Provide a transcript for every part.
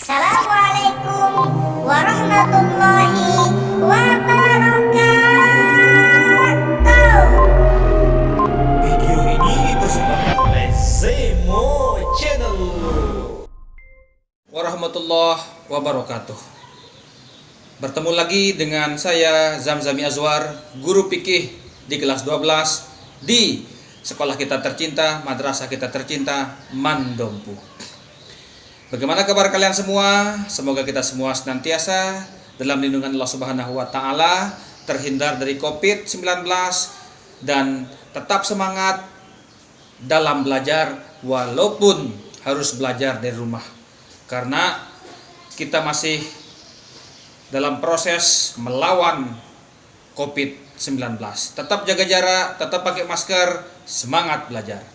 Assalamualaikum warahmatullahi wabarakatuh. Video ini dipersembahkan oleh Zemo Channel. Warahmatullahi wabarakatuh. Bertemu lagi dengan saya Zamzami Azwar, guru fikih di kelas 12 di sekolah kita tercinta, madrasah kita tercinta, Mandompu. Bagaimana kabar kalian semua? Semoga kita semua senantiasa dalam lindungan Allah Subhanahu wa taala, terhindar dari Covid-19 dan tetap semangat dalam belajar walaupun harus belajar dari rumah. Karena kita masih dalam proses melawan Covid-19. Tetap jaga jarak, tetap pakai masker, semangat belajar.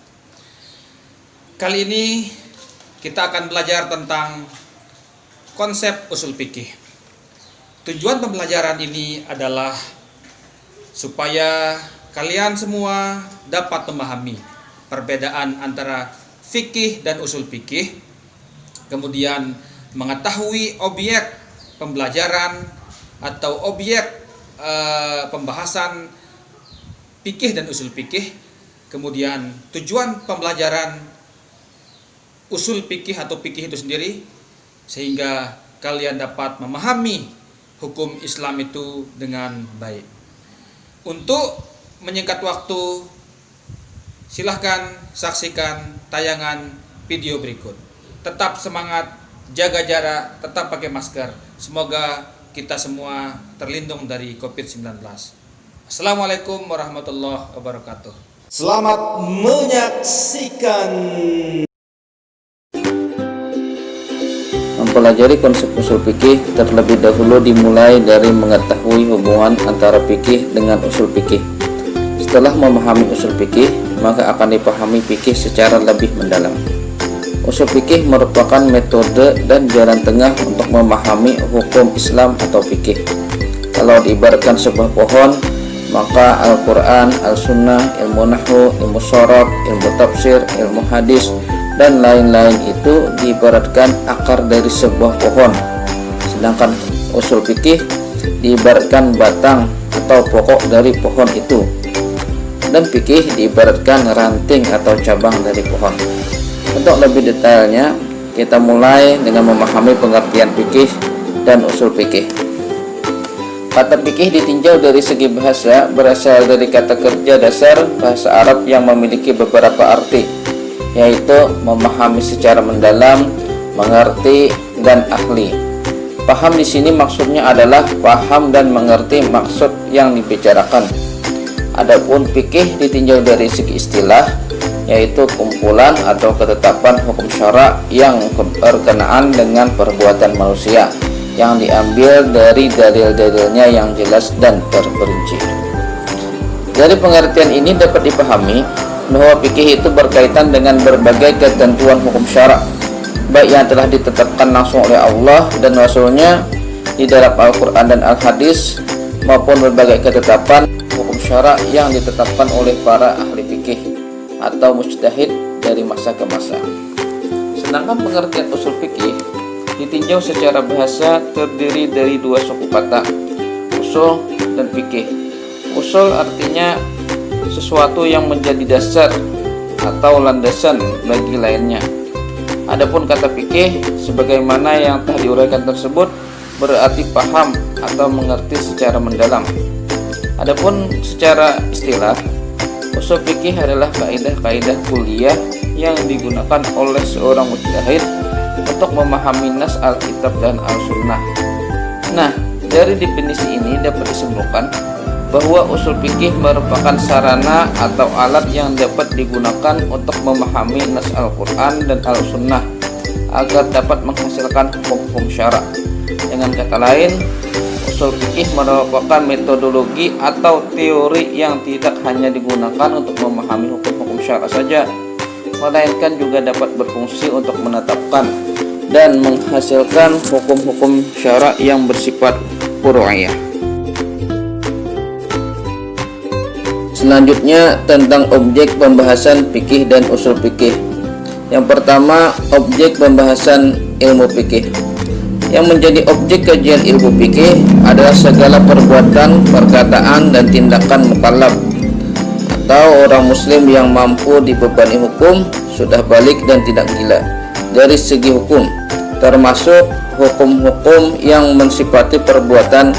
Kali ini kita akan belajar tentang konsep usul fikih. Tujuan pembelajaran ini adalah supaya kalian semua dapat memahami perbedaan antara fikih dan usul fikih, kemudian mengetahui objek pembelajaran atau objek pembahasan fikih dan usul fikih, kemudian tujuan pembelajaran usul fikih atau fikih itu sendiri, sehingga kalian dapat memahami hukum Islam itu dengan baik. Untuk menyingkat waktu, silahkan saksikan tayangan video berikut. Tetap semangat, jaga jarak, tetap pakai masker. Semoga kita semua terlindung dari Covid-19. Assalamualaikum warahmatullahi wabarakatuh. Selamat menyaksikan. Mempelajari konsep usul fikih terlebih dahulu dimulai dari mengetahui hubungan antara fikih dengan usul fikih. Setelah memahami usul fikih, maka akan dipahami fikih secara lebih mendalam. Usul fikih merupakan metode dan jalan tengah untuk memahami hukum Islam atau fikih. Kalau diibaratkan sebuah pohon, maka Al-Quran, Al-Sunnah, ilmu nahwu, ilmu sharaf, ilmu tafsir, ilmu hadis, dan lain-lain itu diibaratkan akar dari sebuah pohon. Sedangkan usul fikih diibaratkan batang atau pokok dari pohon itu. Dan fikih diibaratkan ranting atau cabang dari pohon. Untuk lebih detailnya, kita mulai dengan memahami pengertian fikih dan usul fikih. Kata fikih ditinjau dari segi bahasa berasal dari kata kerja dasar bahasa Arab yang memiliki beberapa arti, yaitu memahami secara mendalam, mengerti, dan ahli. Paham di sini maksudnya adalah paham dan mengerti maksud yang dibicarakan. Adapun fikih ditinjau dari segi istilah, yaitu kumpulan atau ketetapan hukum syara yang berkenaan dengan perbuatan manusia yang diambil dari dalil-dalilnya yang jelas dan terperinci. Dari pengertian ini dapat dipahami bahwa fikih itu berkaitan dengan berbagai ketentuan hukum syara, baik yang telah ditetapkan langsung oleh Allah dan Rasul-Nya di dalam Al-Quran dan Al-Hadis, maupun berbagai ketetapan hukum syara yang ditetapkan oleh para ahli fikih atau mujtahid dari masa ke masa. Sedangkan pengertian usul fikih ditinjau secara bahasa terdiri dari dua suku kata, usul dan fikih. Usul artinya sesuatu yang menjadi dasar atau landasan bagi lainnya. Adapun kata fikih sebagaimana yang telah diuraikan tersebut berarti paham atau mengerti secara mendalam. Adapun secara istilah, usul fikih adalah kaidah-kaidah kuliah yang digunakan oleh seorang mujtahid untuk memahami nas Alkitab dan Al-Sunnah. Nah, dari definisi ini dapat disimpulkan bahwa usul fikih merupakan sarana atau alat yang dapat digunakan untuk memahami nas Al-Quran dan Al-Sunnah agar dapat menghasilkan hukum-hukum syara. Dengan kata lain, usul fikih merupakan metodologi atau teori yang tidak hanya digunakan untuk memahami hukum-hukum syara saja, melainkan juga dapat berfungsi untuk menetapkan dan menghasilkan hukum-hukum syara yang bersifat furu'iyah. Selanjutnya tentang objek pembahasan fikih dan usul fikih. Yang pertama, objek pembahasan ilmu fikih. Yang menjadi objek kajian ilmu fikih adalah segala perbuatan, perkataan, dan tindakan mukallaf atau orang muslim yang mampu dibebani hukum, sudah balik dan tidak gila dari segi hukum, termasuk hukum-hukum yang mensifati perbuatan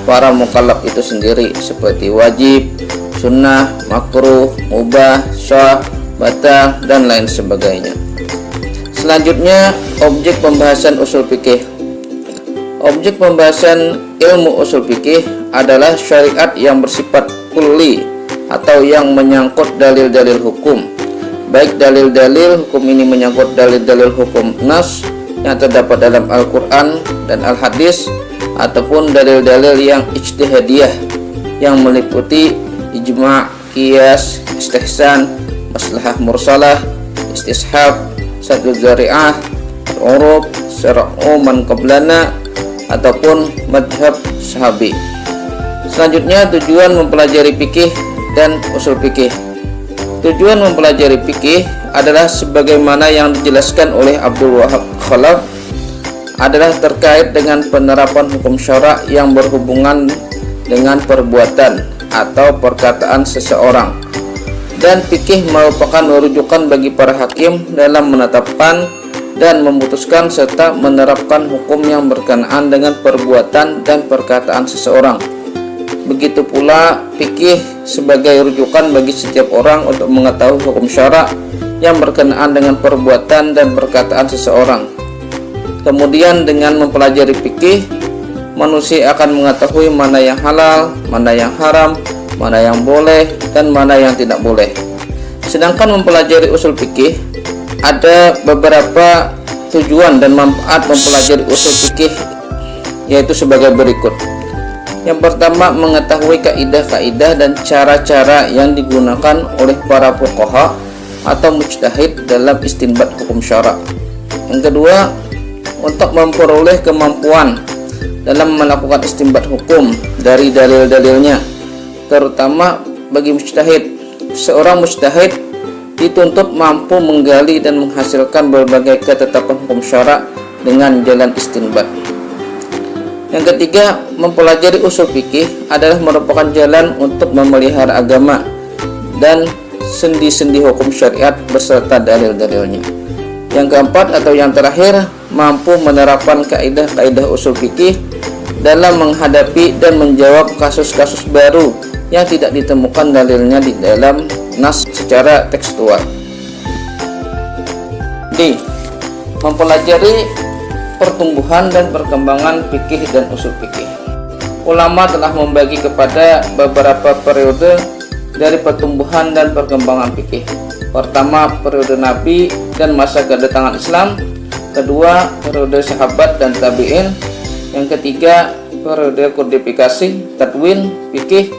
para mukallaf itu sendiri seperti wajib, sunnah, makruh, mubah, syah, batal, dan lain sebagainya. Selanjutnya, objek pembahasan usul fikih. Objek pembahasan ilmu usul fikih adalah syariat yang bersifat kulli atau yang menyangkut dalil-dalil hukum. Baik dalil-dalil hukum ini menyangkut dalil-dalil hukum nas yang terdapat dalam Al-Quran dan Al-Hadis, ataupun dalil-dalil yang ijtihadiyah yang meliputi ijma', qiyas, istihsan, maslahah mursalah, istishab, saddu dzari'ah, urub, syara'u man qablana, ataupun madhab sahabi. Selanjutnya, tujuan mempelajari fikih dan usul fikih. Tujuan mempelajari fikih adalah sebagaimana yang dijelaskan oleh Abdul Wahab Khalaf, adalah terkait dengan penerapan hukum syara' yang berhubungan dengan perbuatan atau perkataan seseorang. Dan fikih merupakan rujukan bagi para hakim dalam menetapkan dan memutuskan serta menerapkan hukum yang berkenaan dengan perbuatan dan perkataan seseorang. Begitu pula fikih sebagai rujukan bagi setiap orang untuk mengetahui hukum syara' yang berkenaan dengan perbuatan dan perkataan seseorang. Kemudian dengan mempelajari fikih, manusia akan mengetahui mana yang halal, mana yang haram, mana yang boleh, dan mana yang tidak boleh. Sedangkan mempelajari usul fikih, ada beberapa tujuan dan manfaat mempelajari usul fikih, yaitu sebagai berikut. Yang pertama, mengetahui kaidah-kaidah dan cara-cara yang digunakan oleh para fuqaha atau mujtahid dalam istinbat hukum syara'. Yang kedua, untuk memperoleh kemampuan dalam melakukan istinbat hukum dari dalil-dalilnya, terutama bagi mujtahid. Seorang mujtahid dituntut mampu menggali dan menghasilkan berbagai ketetapan hukum syara' dengan jalan istinbat. Yang ketiga, mempelajari usul fikih adalah merupakan jalan untuk memelihara agama dan sendi-sendi hukum syariat beserta dalil-dalilnya. Yang keempat atau yang terakhir, mampu menerapkan kaidah-kaidah usul fikih dalam menghadapi dan menjawab kasus-kasus baru yang tidak ditemukan dalilnya di dalam nas secara tekstual. D. Mempelajari pertumbuhan dan perkembangan fikih dan usul fikih. Ulama telah membagi kepada beberapa periode dari pertumbuhan dan perkembangan fikih. Pertama, periode Nabi dan masa kedatangan Islam. Kedua, periode sahabat dan tabi'in. Yang ketiga, periode kodifikasi, tadwin, fikih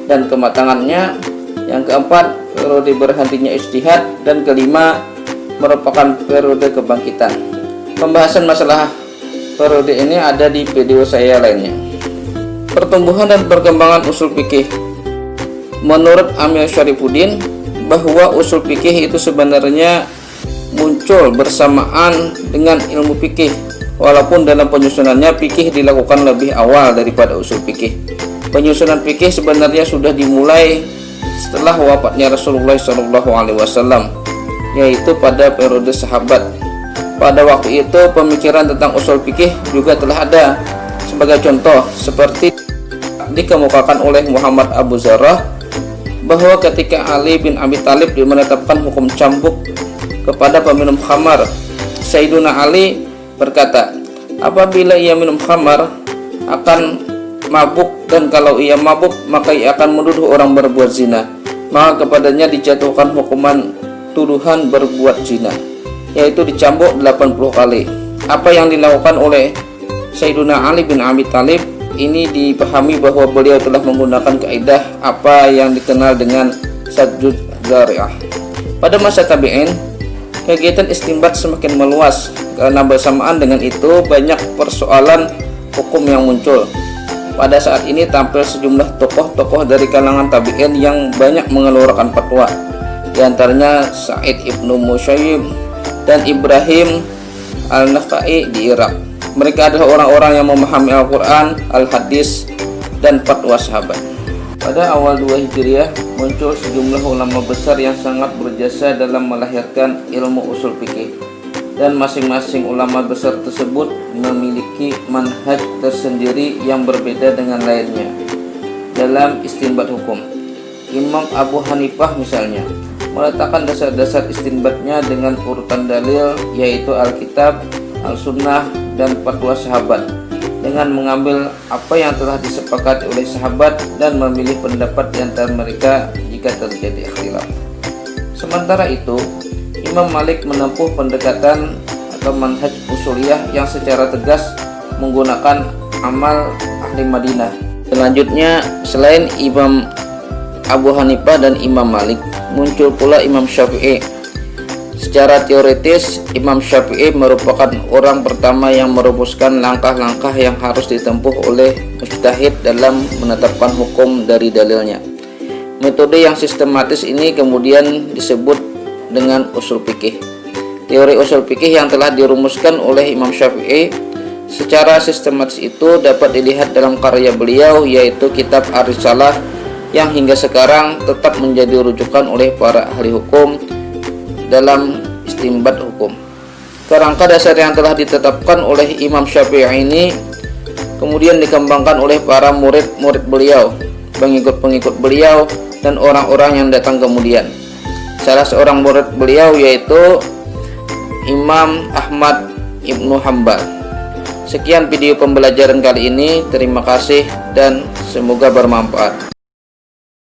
dan kematangannya. Yang keempat, periode berhentinya ijtihad. Dan kelima, merupakan periode kebangkitan. Pembahasan masalah periode ini ada di video saya lainnya. Pertumbuhan dan perkembangan usul fikih. Menurut Amir Syarifuddin, bahwa usul fikih itu sebenarnya muncul bersamaan dengan ilmu fikih, walaupun dalam penyusunannya fikih dilakukan lebih awal daripada usul fikih. Penyusunan fikih sebenarnya sudah dimulai setelah wafatnya Rasulullah SAW, yaitu pada periode sahabat. Pada waktu itu pemikiran tentang usul fikih juga telah ada. Sebagai contoh, seperti dikemukakan oleh Muhammad Abu Zarrah, bahwa ketika Ali bin Abi Thalib menetapkan hukum cambuk kepada peminum khamar, Sayyiduna Ali berkata, apabila ia minum khamar akan mabuk, dan kalau ia mabuk maka ia akan menuduh orang berbuat zina, maka kepadanya dijatuhkan hukuman tuduhan berbuat zina, yaitu dicambuk 80 kali. Apa yang dilakukan oleh Sayyiduna Ali bin Abi Thalib ini dipahami bahwa beliau telah menggunakan kaidah apa yang dikenal dengan saddu dzari'ah. Pada masa tabi'in, kegiatan istinbat semakin meluas karena bersamaan dengan itu banyak persoalan hukum yang muncul. Pada saat ini tampil sejumlah tokoh-tokoh dari kalangan tabi'in yang banyak mengeluarkan fatwa, di antaranya Sa'id ibnu Musayyib dan Ibrahim al-Nakhai di Irak. Mereka adalah orang-orang yang memahami Al-Quran, Al-Hadis, dan fatwa sahabat. Pada awal 2 Hijriah muncul sejumlah ulama besar yang sangat berjasa dalam melahirkan ilmu usul fikih, dan masing-masing ulama besar tersebut memiliki manhaj tersendiri yang berbeda dengan lainnya dalam istinbat hukum. Imam Abu Hanifah misalnya meletakkan dasar-dasar istinbatnya dengan urutan dalil, yaitu Alkitab, Al-Sunnah, dan fatwa sahabat, dengan mengambil apa yang telah disepakati oleh sahabat dan memilih pendapat di antara mereka jika terjadi ikhtilaf. Sementara itu, Imam Malik menempuh pendekatan atau manhaj usuliyah yang secara tegas menggunakan amal ahli Madinah. Selanjutnya, selain Imam Abu Hanifah dan Imam Malik, muncul pula Imam Syafi'i. Secara teoritis, Imam Syafi'i merupakan orang pertama yang merumuskan langkah-langkah yang harus ditempuh oleh mujtahid dalam menetapkan hukum dari dalilnya. Metode yang sistematis ini kemudian disebut dengan usul fikih. Teori usul fikih yang telah dirumuskan oleh Imam Syafi'i secara sistematis itu dapat dilihat dalam karya beliau, yaitu kitab Ar-Risalah, yang hingga sekarang tetap menjadi rujukan oleh para ahli hukum dalam istinbat hukum. Kerangka dasar yang telah ditetapkan oleh Imam Syafi'i ini kemudian dikembangkan oleh para murid-murid beliau, pengikut-pengikut beliau, dan orang-orang yang datang kemudian. Salah seorang murid beliau yaitu Imam Ahmad Ibnu Hanbal. Sekian video pembelajaran kali ini. Terima kasih dan semoga bermanfaat.